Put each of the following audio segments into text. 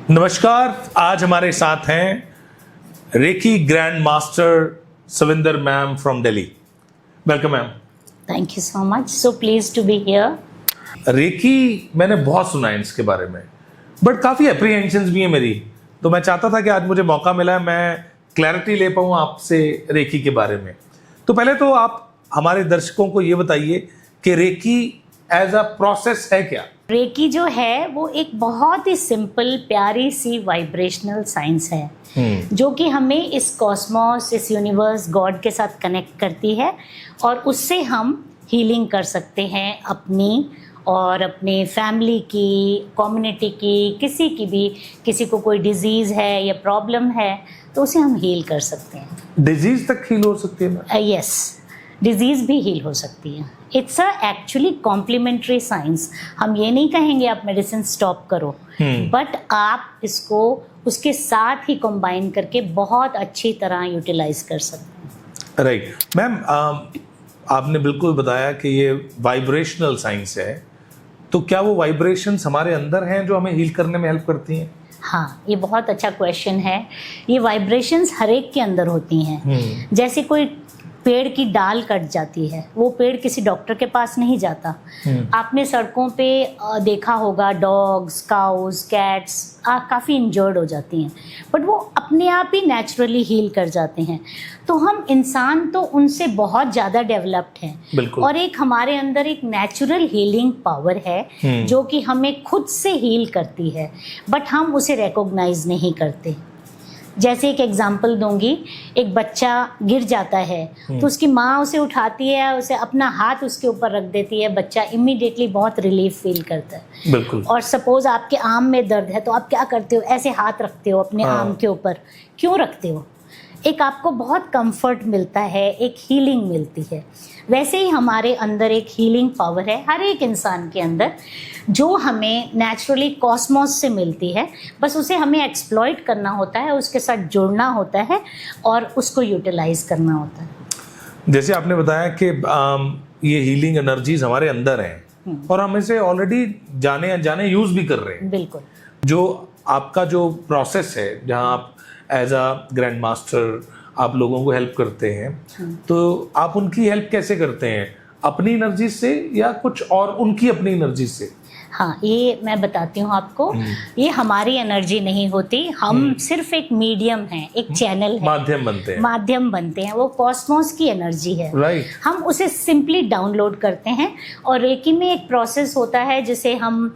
नमस्कार। आज हमारे साथ हैं reiki grand master Savinder ma'am from Delhi. Welcome ma'am. Thank you so much. So pleased to be here. Reiki मैंने बहुत सुना है इसके बारे में, बट काफ़ी एप्रीहेंशंस भी है मेरी, तो मैं चाहता था कि आज मुझे मौका मिला है मैं क्लैरिटी ले पाऊँ आपसे रेकी के बारे में। तो पहले तो आप हमारे दर्शकों को ये बताइए कि रेकी एज अ प्रोसेस है क्या? रेकी जो है वो एक बहुत ही सिंपल प्यारी सी वाइब्रेशनल साइंस है जो कि हमें इस कॉस्मोस, इस यूनिवर्स, गॉड के साथ कनेक्ट करती है और उससे हम हीलिंग कर सकते हैं अपनी और अपने फैमिली की, कम्युनिटी की, किसी की भी। किसी को कोई डिजीज़ है या प्रॉब्लम है तो उसे हम हील कर सकते हैं। डिजीज तक हील हो सकती है? यस, डिजीज़ भी हील हो सकती है। It's a actually complementary science. हम ये नहीं कहेंगे आप मेडिसिन स्टॉप करो, बट आप इसको उसके साथ ही कंबाइन करके बहुत अच्छी तरह यूटिलाइज कर सकते हैं। राइट मैम, आपने बिल्कुल बताया कि ये वाइब्रेशनल साइंस है, तो क्या वो वाइब्रेशंस हमारे अंदर हैं जो हमें हील करने में हेल्प करती हैं? हाँ, ये बहुत अच्छा क्वेश्चन है। ये वाइब्रेशंस हर एक के अंदर होती हैं। जैसे कोई पेड़ की डाल कट जाती है, वो पेड़ किसी डॉक्टर के पास नहीं जाता। आपने सड़कों पे देखा होगा डॉग्स, काउज, कैट्स काफ़ी इंजर्ड हो जाती हैं, बट वो अपने आप ही नेचुरली हील कर जाते हैं। तो हम इंसान तो उनसे बहुत ज़्यादा डेवलप्ड हैं और एक हमारे अंदर एक नेचुरल हीलिंग पावर है जो कि हमें खुद से हील करती है, बट हम उसे रिकॉग्नाइज नहीं करते। जैसे एक एग्जांपल दूंगी, एक बच्चा गिर जाता है तो उसकी माँ उसे उठाती है, उसे अपना हाथ उसके ऊपर रख देती है, बच्चा इमीडिएटली बहुत रिलीफ फील करता है। बिल्कुल। और सपोज आपके आर्म में दर्द है तो आप क्या करते हो? ऐसे हाथ रखते हो अपने आर्म के ऊपर। क्यों रखते हो? एक आपको बहुत कंफर्ट मिलता है, एक हीलिंग मिलती है। वैसे ही हमारे अंदर एक हीलिंग पावर है हर एक इंसान के अंदर, जो हमें नेचुरली कॉस्मोस से मिलती है। बस उसे हमें एक्सप्लॉइट करना होता है, उसके साथ जुड़ना होता है और उसको यूटिलाइज करना होता है। जैसे आपने बताया कि ये हीलिंग एनर्जीज हमारे अंदर हैं और हम इसे ऑलरेडी जाने अनजाने यूज भी कर रहे हैं। बिल्कुल। जो आपका जो प्रोसेस है, जहाँ आप एज अ ग्रैंड मास्टर आप लोगों को हेल्प करते हैं, तो आप उनकी हेल्प कैसे करते हैं? अपनी एनर्जी से या कुछ और उनकी अपनी एनर्जी से? हाँ, ये मैं बताती हूँ आपको। ये हमारी एनर्जी नहीं होती, हम सिर्फ एक मीडियम है, एक चैनल है, माध्यम बनते हैं। वो कॉस्मोस की एनर्जी है। राइट। हम उसे सिंपली डाउनलोड करते हैं और रेकी में एक प्रोसेस होता है जिसे हम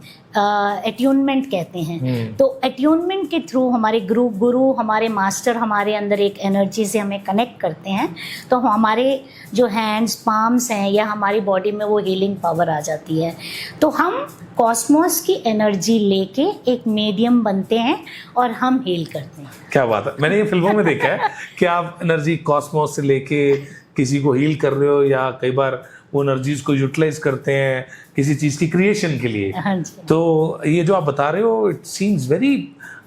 एट्यूनमेंट कहते हैं। तो एट्यूनमेंट के थ्रू हमारे गुरु, हमारे मास्टर हमारे अंदर एक एनर्जी से हमें कनेक्ट करते हैं, तो हमारे जो हैंड्स, पाम्स हैं या हमारी बॉडी में वो हीलिंग पावर आ जाती है। तो हम कॉस्मोस की एनर्जी लेके एक मीडियम बनते हैं और हम हील करते हैं। क्या बात है। मैंने ये फिल्मों में देखा है कि आप एनर्जी कॉस्मोस से लेके किसी को हील कर रहे हो, या कई बार वो एनर्जीज को यूटिलाइज करते हैं किसी चीज की क्रिएशन के लिए। हाँ जी। तो ये जो आप बता रहे हो, इट सीम्स वेरी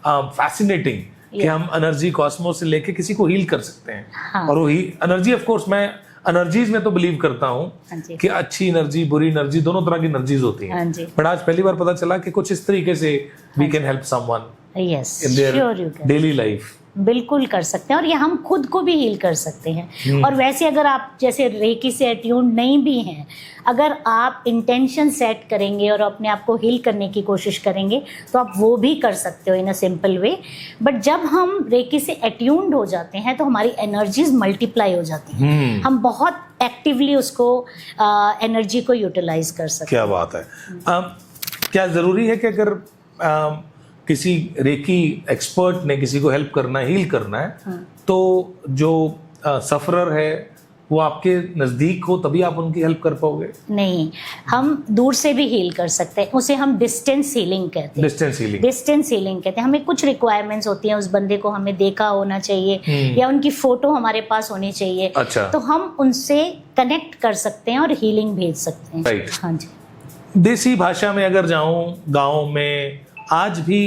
फैसिनेटिंग कि हम एनर्जी कॉस्मोस से लेके किसी को हील कर सकते हैं। हाँ। और वो एनर्जी, ऑफ कोर्स मैं एनर्जीज में तो बिलीव करता हूँ कि अच्छी एनर्जी, बुरी एनर्जी, दोनों तरह की एनर्जीज होती हैं। बट आज पहली बार पता चला कि कुछ इस तरीके से we can help someone in their daily life. बिल्कुल कर सकते हैं, और ये हम खुद को भी हील कर सकते हैं। और वैसे अगर आप जैसे रेकी से अट्यून्ड नहीं भी हैं, अगर आप इंटेंशन सेट करेंगे और अपने आप को हील करने की कोशिश करेंगे तो आप वो भी कर सकते हो इन अ सिंपल वे। बट जब हम रेकी से अट्यून्ड हो जाते हैं तो हमारी एनर्जीज मल्टीप्लाई हो जाती हैं। हम बहुत एक्टिवली उसको एनर्जी को यूटिलाइज कर सकते हैं। क्या बात है। क्या ज़रूरी है कि अगर किसी रेकी एक्सपर्ट ने किसी को हेल्प करना है, हील करना है, तो जो सफरर है वो आपके नज़दीक हो तभी आप उनकी हेल्प कर पाओगे? नहीं, हम दूर से भी हील कर सकते हैं। उसे हम डिस्टेंस हीलिंग कहते हैं। डिस्टेंस हीलिंग कहते हैं। हमें कुछ रिक्वायरमेंट्स होती हैं, उस बंदे को हमें देखा होना चाहिए या उनकी फोटो हमारे पास होनी चाहिए। अच्छा। तो हम उनसे कनेक्ट कर सकते हैं और हीलिंग भेज सकते हैं। राइट। हाँ जी। देसी भाषा में अगर जाऊं, गाँव में आज भी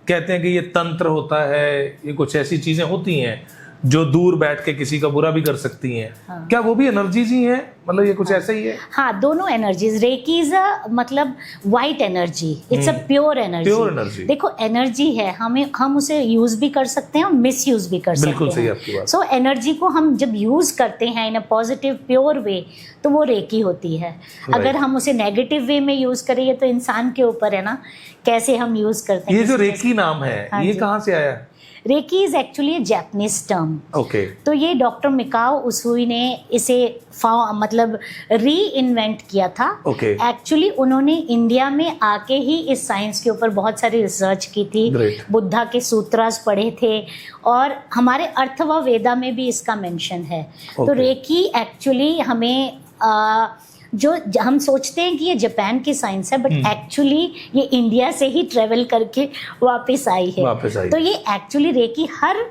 कहते हैं कि ये तंत्र होता है, ये कुछ ऐसी चीज़ें होती हैं जो दूर बैठ के किसी का बुरा भी कर सकती हैं। क्या वो भी एनर्जीज ही हैं? मतलब ये कुछ ऐसा ही है? हाँ, दोनों एनर्जीज। रेकी इज अ मतलब white energy, it's a pure energy. Pure energy, देखो एनर्जी है, हम उसे यूज भी कर सकते हैं और मिस यूज भी कर सकते हैं। बिल्कुल सही आपकी बात। सो एनर्जी को हम जब यूज करते हैं इन अ पॉजिटिव प्योर वे तो वो रेकी होती है। अगर हम उसे नेगेटिव वे में यूज करेंगे तो इंसान के ऊपर है ना कैसे हम यूज करते हैं। ये जो रेकी नाम है ये कहाँ से आया? Reiki is actually Japanese term. Okay. तो ये डॉक्टर मिकाओ उसुई ने इसे मतलब री इन्वेंट किया था। ओके। एक्चुअली उन्होंने इंडिया में आके ही इस साइंस के ऊपर बहुत सारी रिसर्च की थी। Great. बुद्धा के सूत्रास पढ़े थे और हमारे अर्थवा वेदा में भी इसका मेंशन है। तो रेकी एक्चुअली हमें जो हम सोचते हैं कि ये जापान की साइंस है, बट एक्चुअली ये इंडिया से ही ट्रेवल करके वापस आई है। तो ये एक्चुअली रेकी हर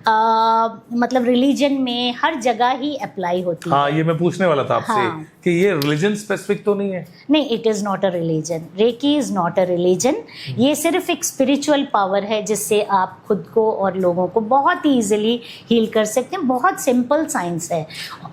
मतलब रिलीजन में हर जगह ही अप्लाई होती है। हाँ, ये मैं पूछने वाला था आपसे कि ये रिलीजन स्पेसिफिक तो नहीं है? नहीं, it is not a religion. Reiki is not a religion. ये सिर्फ एक स्पिरिचुअल पावर है जिससे आप खुद को और लोगों को बहुत ईजिली हील कर सकते हैं। बहुत सिंपल साइंस है।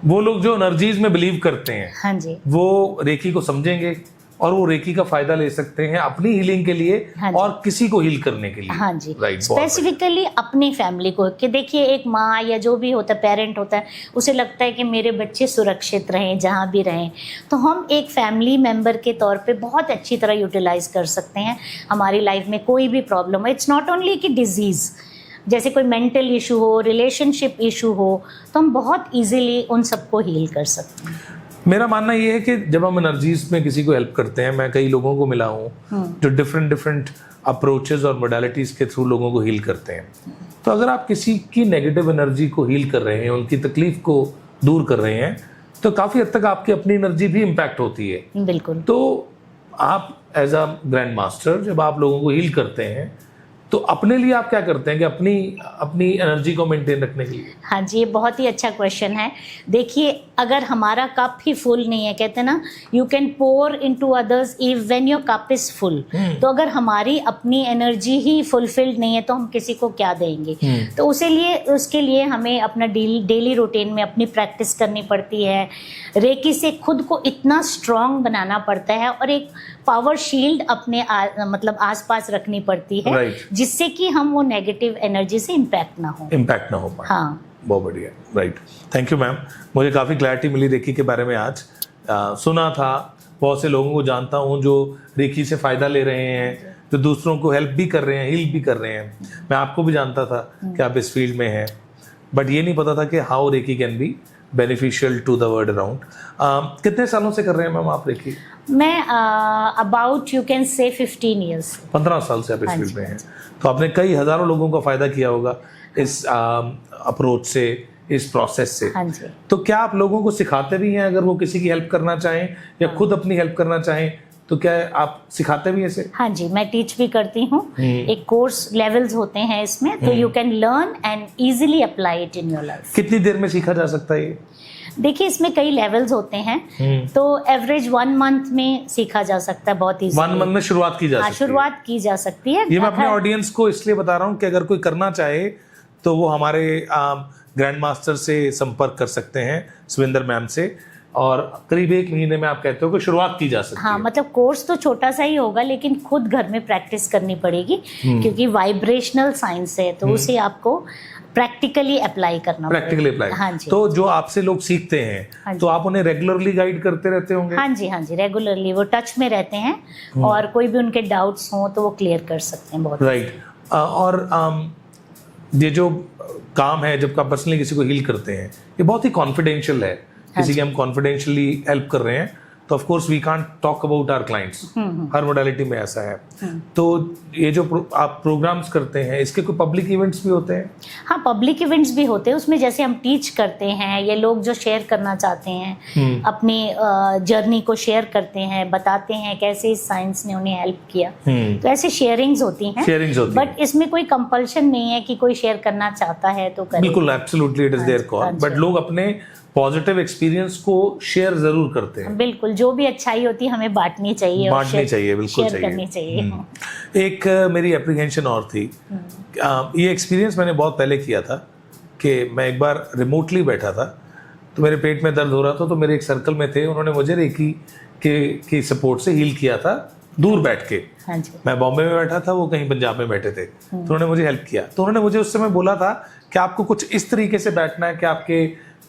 वो लोग जो एनर्जीज में बिलीव करते हैं, हाँ जी, वो रेकी को समझेंगे और वो रेकी का फायदा ले सकते हैं अपनी हीलिंग के लिए और किसी को हील करने के लिए। हाँ जी, राइट। स्पेसिफिकली अपनी फैमिली को। कि देखिए एक माँ या जो भी होता है, पेरेंट होता है, उसे लगता है कि मेरे बच्चे सुरक्षित रहें जहाँ भी रहें, तो हम एक फैमिली मेम्बर के तौर पे बहुत अच्छी तरह यूटिलाइज कर सकते हैं। हमारी लाइफ में कोई भी प्रॉब्लम हो, इट्स नॉट ओनली कि डिजीज़, जैसे कोई मेंटल इशू हो, रिलेशनशिप इशू हो, तो हम बहुत ईजिली उन सबको हील कर सकते हैं। मेरा मानना ये है कि जब हम एनर्जीज में किसी को हेल्प करते हैं, मैं कई लोगों को मिला हूँ जो डिफरेंट अप्रोचेस और मोडालिटीज के थ्रू लोगों को हील करते हैं। तो अगर आप किसी की नेगेटिव एनर्जी को हील कर रहे हैं, उनकी तकलीफ को दूर कर रहे हैं, तो काफ़ी हद तक आपकी अपनी एनर्जी भी इम्पैक्ट होती है। बिल्कुल। तो आप एज अ ग्रैंड मास्टर जब आप लोगों को हील करते हैं तो अपने लिए आप क्या करते हैं कि अपनी एनर्जी को मेंटेन रखने के लिए? हाँ जी, ये बहुत ही अच्छा क्वेश्चन है। देखिए अगर हमारा कप ही फुल नहीं है, कहते हैं ना you can pour into others if when your cup is full. तो अगर हमारी अपनी एनर्जी ही फुलफिल्ड नहीं है तो हम किसी को क्या देंगे? तो उसके लिए हमें अपना डेली रूटीन में अपनी प्रैक्टिस करनी पड़ती है। रेकी से खुद को इतना स्ट्रांग बनाना पड़ता है और एक पावर शील्ड अपने मतलब आसपास रखनी पड़ती है। Right. जिससे कि हम वो नेगेटिव एनर्जी से इम्पैक्ट ना हो पाए। हाँ, बहुत बढ़िया। Right, thank you ma'am. मुझे काफ़ी क्लैरिटी मिली रेकी के बारे में आज। सुना था, बहुत से लोगों को जानता हूँ जो रेकी से फ़ायदा ले रहे हैं, जो दूसरों को हेल्प भी कर रहे हैं, हील भी कर रहे हैं। मैं आपको भी जानता था कि आप इस फील्ड में हैं, बट ये नहीं पता था कि how reiki can be beneficial to the world around. कितने सालों से कर रहे हैं मैम आप रेकी? मैं about you can say 15 years. 15 साल से आप इस फील्ड में हैं। तो आपने कई हज़ारों लोगों का फ़ायदा किया होगा इस अप्रोच से, इस प्रोसेस से। हाँ जी। तो क्या आप लोगों को सिखाते भी हैं, अगर वो किसी की हेल्प करना चाहें या खुद अपनी हेल्प करना चाहें, तो क्या आप सिखाते भी ऐसे? हाँ जी, मैं टीच भी करती हूँ। एक कोर्स लेवल्स होते हैं इसमें, तो you can learn and easily apply it in your life. कितनी देर में सीखा जा सकता है ये? देखिए इसमें कई लेवल्स होते हैं, तो एवरेज 1 मंथ में सीखा जा सकता है बहुत इजीली। 1 मंथ में शुरुआत की जा सकती है? शुरुआत की जा सकती है। ये मैं अपने ऑडियंस को इसलिए बता रहा हूँ कि अगर कोई करना चाहे तो वो हमारे ग्रैंड मास्टर से संपर्क कर सकते हैं, सुविंदर मैम से, और करीब 1 महीने में आप कहते हो कि शुरुआत की जा सकती हाँ, है। मतलब कोर्स तो छोटा सा ही होगा लेकिन खुद घर में प्रैक्टिस करनी पड़ेगी, क्योंकि वाइब्रेशनल साइंस है तो उसे आपको प्रैक्टिकली अप्लाई करना पड़ेगा। हाँ जी। तो जो आपसे लोग सीखते हैं तो आप उन्हें रेगुलरली गाइड करते रहते होंगे? हाँ जी, हाँ जी, रेगुलरली वो टच में रहते हैं और कोई भी उनके डाउट्स हों तो वो क्लियर कर सकते हैं बहुत। राइट। और ये जो काम है जब आप पर्सनली किसी को हील करते हैं, ये बहुत ही कॉन्फिडेंशियल है। किसी की हम कॉन्फिडेंशियली हेल्प कर रहे हैं तो of course we can't talk about our clients. हर मोडालिटी में ऐसा है। तो ये जो आप प्रोग्राम्स करते हैं, इसके कोई पब्लिक इवेंट्स भी होते हैं? हाँ, पब्लिक इवेंट्स भी होते हैं। उसमें जैसे हम टीच करते हैं, ये लोग जो शेयर करना चाहते हैं अपनी जर्नी को शेयर करते हैं, बताते हैं कैसे इस साइंस ने उन्हें हेल्प किया, तो ऐसे शेयरिंग्स होती हैं। बट इसमें कोई कंपल्शन नहीं है कि कोई शेयर करना चाहता है तो करे। बिल्कुल, absolutely, it is their call. But लोग अपने पॉजिटिव एक्सपीरियंस को शेयर जरूर करते हैं। बिल्कुल, जो भी अच्छाई होती है हमें बांटनी चाहिए, बिल्कुल शेयर करनी चाहिए। एक मेरी एप्रीहेंशन और थी, ये एक्सपीरियंस मैंने बहुत पहले किया था कि मैं एक बार रिमोटली बैठा था, तो मेरे पेट में दर्द हो रहा था, तो मेरे एक सर्कल में थे, उन्होंने मुझे रेकी के सपोर्ट से हील किया था दूर बैठ के। हाँ जी। मैं बॉम्बे में बैठा था, वो कहीं पंजाब में बैठे थे, तो उन्होंने मुझे हेल्प किया। तो उन्होंने मुझे उस समय बोला था कि आपको कुछ इस तरीके से बैठना है कि आपके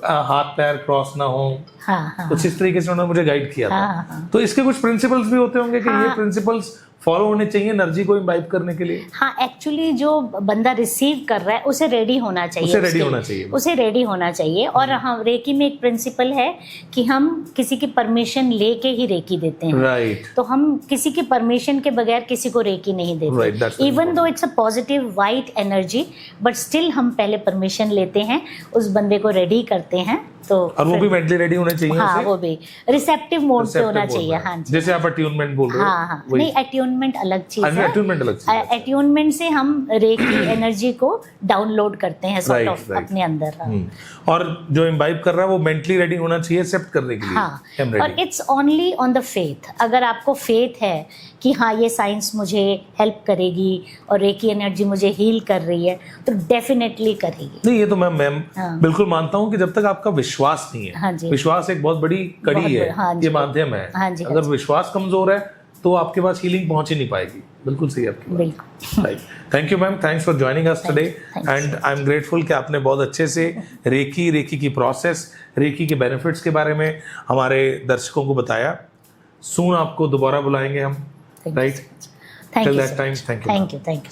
हाथ पैर क्रॉस ना हो, हाँ। कुछ इस तरीके से उन्होंने मुझे गाइड किया था। हाँ। तो इसके कुछ प्रिंसिपल्स भी होते होंगे कि ये प्रिंसिपल्स फॉलो होने चाहिए एनर्जी को इम्बाइब करने के लिए। हाँ, एक्चुअली जो बंदा रिसीव कर रहा है उसे रेडी होना चाहिए, उसे रेडी होना चाहिए। और हाँ, रेकी में एक प्रिंसिपल है कि हम किसी की परमिशन लेके ही रेकी देते हैं। राइट। तो हम किसी की परमिशन के बगैर किसी को रेकी नहीं देते, even though it's a positive white energy, but still हम पहले परमिशन लेते हैं, उस बंदे को रेडी करते हैं। तो और वो भी मेंटली रेडी होने चाहिए। हाँ, वो भी रिसेप्टिव मोड पे होना चाहिए। हाँ जी, जैसे आप अट्यूनमेंट बोल रहे हो। हाँ, नहीं, अट्यूनमेंट अलग चीज है। अट्यूनमेंट अलग चीज है। अट्यूनमेंट से हम रेकी एनर्जी को डाउनलोड करते हैं सॉर्ट ऑफ अपने अंदर। और जो इम्बाइब कर रहा है वो मेंटली रेडी होना चाहिए एक्सेप्ट करने के लिए। हाँ, और it's only on the faith. अगर आपको फेथ है कि हाँ, ये साइंस मुझे हेल्प करेगी और रेकी एनर्जी मुझे हील कर रही है, तो डेफिनेटली करेगी। नहीं, ये तो मैं बिल्कुल मानता हूँ कि जब तक आपका विश्वास नहीं है। हाँ, विश्वास एक बहुत बड़ी कड़ी है। हाँ, ये माध्यम है। हाँ, अगर विश्वास कमजोर है तो आपके पास हीलिंग पहुंच ही नहीं पाएगी। बिल्कुल सही आपकी बात। Thank you ma'am, thanks for joining us today, and I am grateful कि आपने बहुत अच्छे से रेकी की प्रोसेस, रेकी के बेनिफिट्स के बारे में हमारे दर्शकों को बताया। सून आपको दोबारा बुलाएंगे हम, right? Till that time, thank you. Thank you.